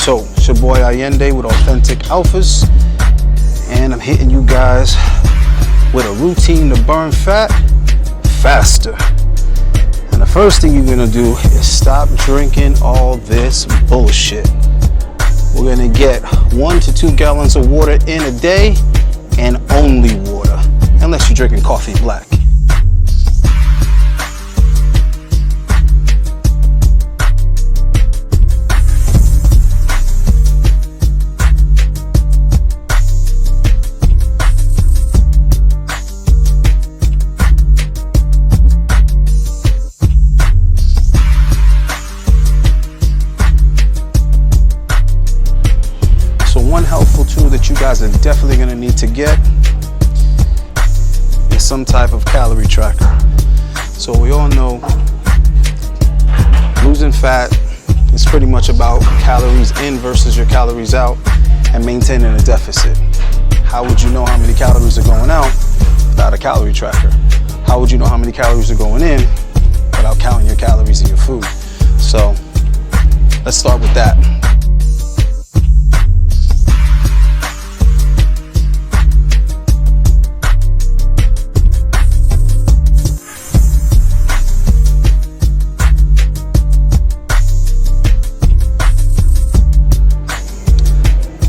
So, it's your boy Ayindei with Authentic Alphas, and I'm hitting you guys with a routine to burn fat faster. And the first thing you're gonna do is stop drinking all this bullshit. We're gonna get 1 to 2 gallons of water in a day, and only water, unless you're drinking coffee black. One helpful tool that you guys are definitely going to need to get is some type of calorie tracker. So we all know losing fat is pretty much about calories in versus your calories out and maintaining a deficit. How would you know how many calories are going out without a calorie tracker? How would you know how many calories are going in without counting your calories in your food? So let's start with that.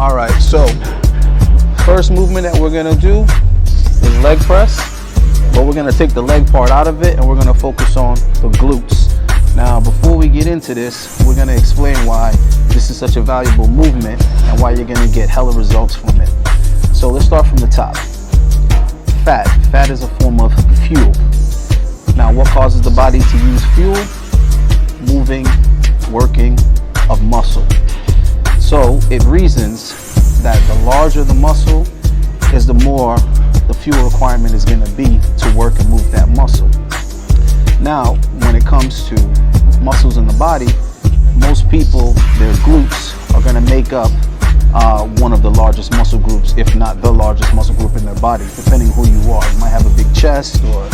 All right, so first movement that we're gonna do is leg press, but we're gonna take the leg part out of it and we're gonna focus on the glutes. Now, before we get into this, we're gonna explain why this is such a valuable movement and why you're gonna get hella results from it. So let's start from the top. Fat. Fat is a form of fuel. Now, what causes the body to use fuel? Moving, working of muscle. So it reasons that the larger the muscle is, the more the fuel requirement is going to be to work and move that muscle. Now, when it comes to muscles in the body, most people, their glutes are going to make up one of the largest muscle groups, if not the largest muscle group in their body, depending who you are. You might have a big chest or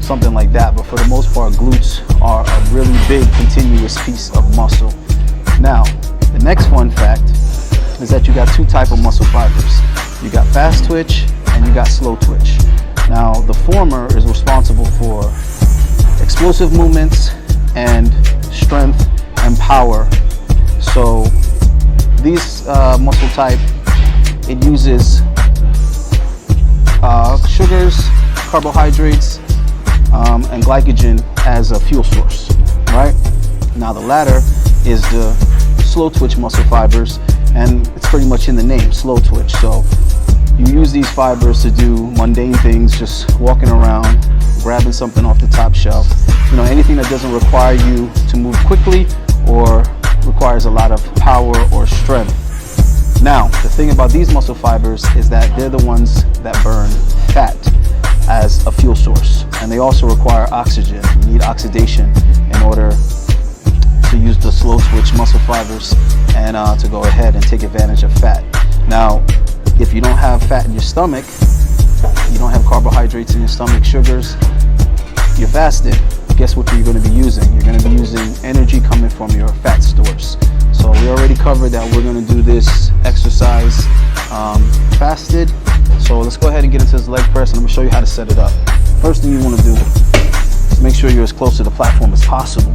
something like that, but for the most part, glutes are a really big continuous piece of muscle. Now, the next fun fact is that you got 2 types of muscle fibers. You got fast twitch and you got slow twitch. Now, the former is responsible for explosive movements and strength and power. So these muscle type, it uses sugars, carbohydrates, and glycogen as a fuel source, right? Now, the latter is the slow twitch muscle fibers, and it's pretty much in the name, slow twitch. So you use these fibers to do mundane things, just walking around, grabbing something off the top shelf, you know, anything that doesn't require you to move quickly or requires a lot of power or strength. Now, the thing about these muscle fibers is that they're the ones that burn fat as a fuel source, and they also require oxygen. You need oxidation in order to use the slow twitch muscle fibers and to go ahead and take advantage of fat. Now, if you don't have fat in your stomach, you don't have carbohydrates in your stomach, sugars, you're fasted. Guess what you're going to be using? You're going to be using energy coming from your fat stores. So we already covered that we're going to do this exercise fasted. So let's go ahead and get into this leg press, and I'm going to show you how to set it up. First thing you want to do is make sure you're as close to the platform as possible.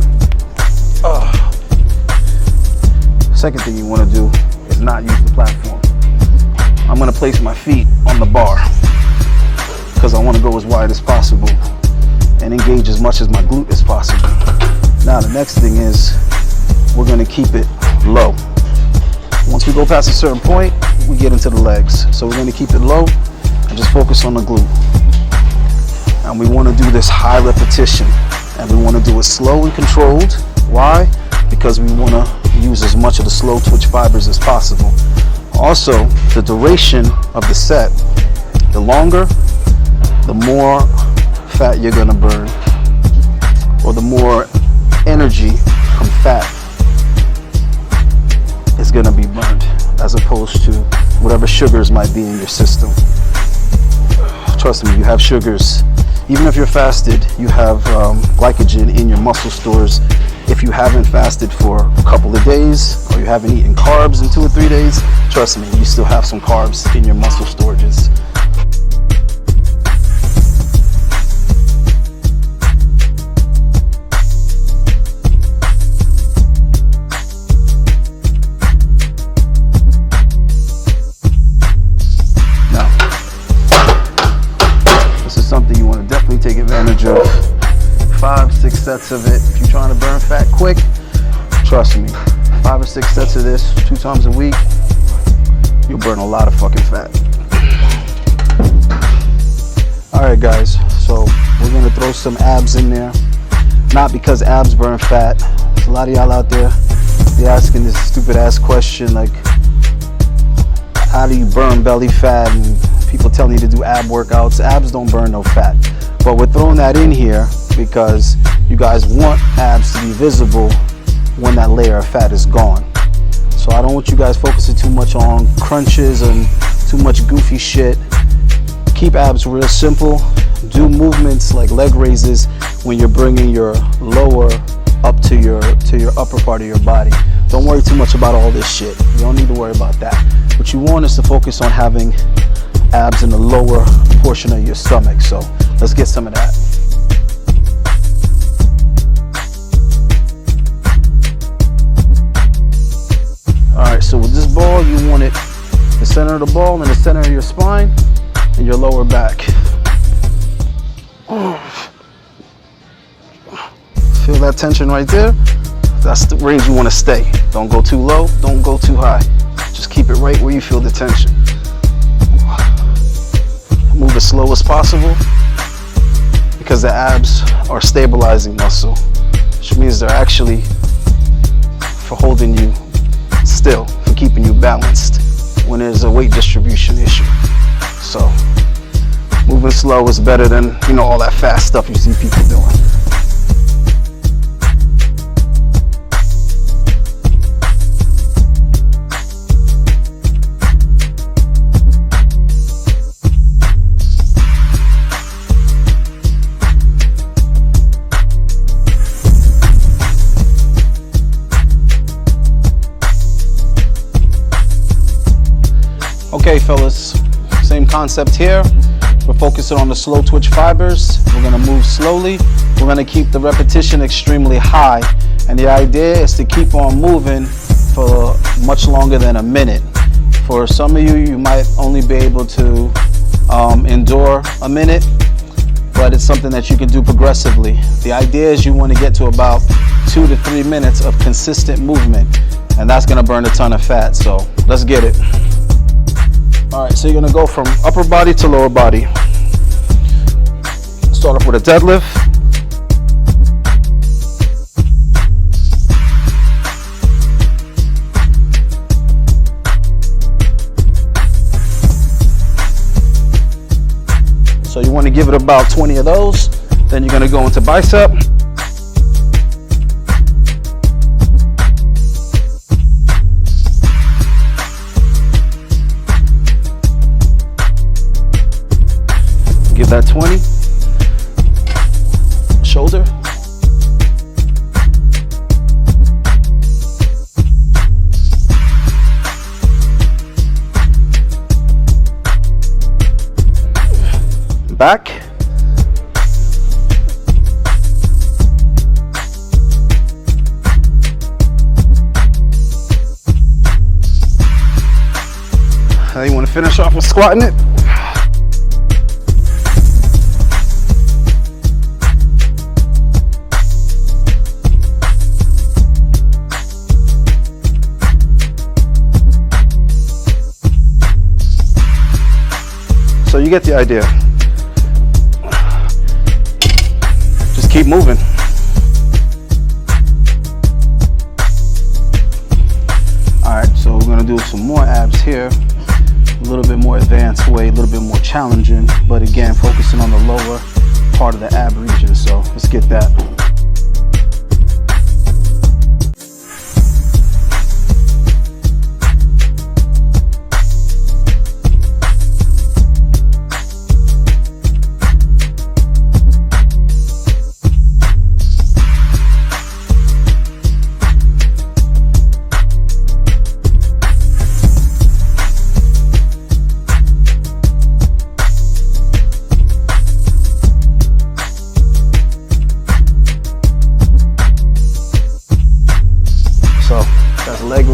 Second thing you want to do is not use the platform. I'm going to place my feet on the bar because I want to go as wide as possible and engage as much as my glute as possible. Now, the next thing is we're going to keep it low. Once we go past a certain point, we get into the legs. So we're going to keep it low and just focus on the glute. And we want to do this high repetition, and we want to do it slow and controlled. Why? Because we want to use as much of the slow twitch fibers as possible. Also, the duration of the set, the longer, the more fat you're going to burn, or the more energy from fat is going to be burned, as opposed to whatever sugars might be in your system. Trust me, you have sugars. Even if you're fasted, you have glycogen in your muscle stores If you haven't fasted for a couple of days, or you haven't eaten carbs in 2 or 3 days, trust me, you still have some carbs in your muscle storages. Now, this is something you want to definitely take advantage of. 5-6 sets of it. If you're trying to burn fat quick, trust me, 5 or 6 sets of this 2 times a week, you'll burn a lot of fucking fat. Alright guys, so we're gonna throw some abs in there. Not because abs burn fat. There's a lot of y'all out there, be asking this stupid ass question like, how do you burn belly fat? And people telling you to do ab workouts. Abs don't burn no fat. But we're throwing that in here because you guys want abs to be visible when that layer of fat is gone. So I don't want you guys focusing too much on crunches and too much goofy shit. Keep abs real simple. Do movements like leg raises when you're bringing your lower up to your upper part of your body. Don't worry too much about all this shit. You don't need to worry about that. What you want is to focus on having abs in the lower portion of your stomach. So let's get some of that. Alright, so with this ball, you want it the center of the ball and the center of your spine and your lower back. Feel that tension right there? That's the range you want to stay. Don't go too low, don't go too high. Just keep it right where you feel the tension. Move as slow as possible because the abs are stabilizing muscle, which means they're actually for holding you still, for keeping you balanced when there's a weight distribution issue. So moving slow is better than, you know, all that fast stuff you see people doing. Okay fellas, same concept here. We're focusing on the slow twitch fibers. We're gonna move slowly. We're gonna keep the repetition extremely high. And the idea is to keep on moving for much longer than a minute. For some of you, you might only be able to endure a minute, but it's something that you can do progressively. The idea is you wanna get to about 2 to 3 minutes of consistent movement, and that's gonna burn a ton of fat, so let's get it. All right, so you're gonna go from upper body to lower body. Start off with a deadlift. So you wanna give it about 20 of those. Then you're gonna go into bicep. Give that 20. Shoulder. Back. Now you want to finish off with squatting it. So you get the idea. Just keep moving. All right, so we're gonna do some more abs here. A little bit more advanced way, a little bit more challenging, but again, focusing on the lower part of the ab region. So let's get that.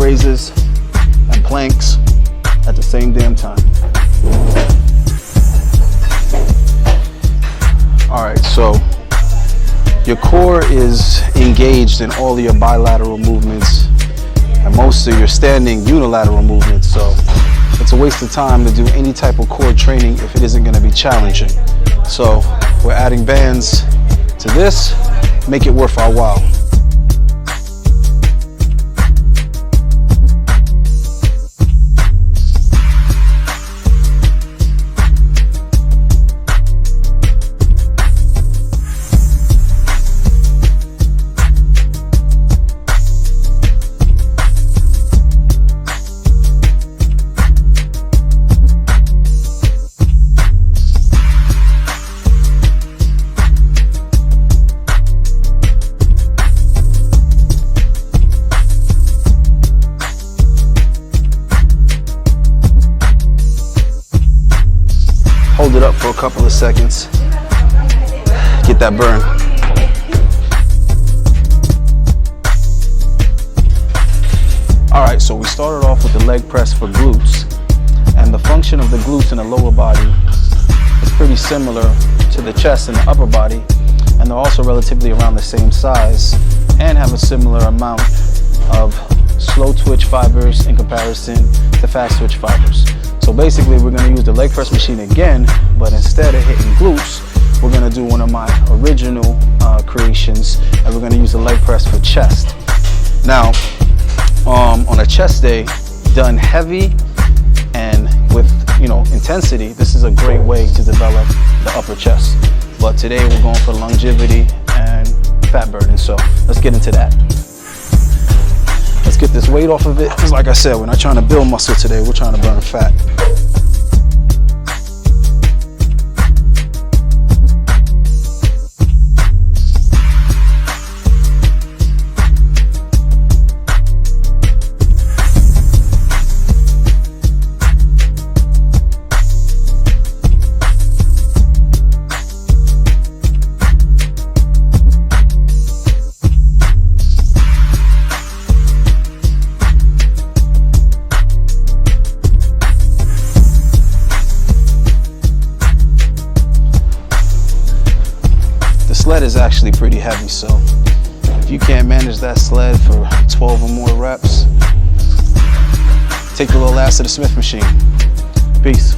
raises and planks at the same damn time. All right, so your core is engaged in all of your bilateral movements and most of your standing unilateral movements. So it's a waste of time to do any type of core training if it isn't going to be challenging. So we're adding bands to this, make it worth our while. Hold it up for a couple of seconds. Get that burn. All right, so we started off with the leg press for glutes. And the function of the glutes in the lower body is pretty similar to the chest and the upper body. And they're also relatively around the same size and have a similar amount of slow twitch fibers in comparison to fast twitch fibers. So basically we're going to use the leg press machine again, but instead of hitting glutes, we're going to do one of my original creations, and we're going to use the leg press for chest. Now, on a chest day, done heavy and with intensity, this is a great way to develop the upper chest. But today we're going for longevity and fat burning, so let's get into that. Let's get this weight off of it, because like I said, we're not trying to build muscle today, we're trying to burn fat. Sled is actually pretty heavy, so if you can't manage that sled for 12 or more reps, take the little ass to the Smith machine. Peace.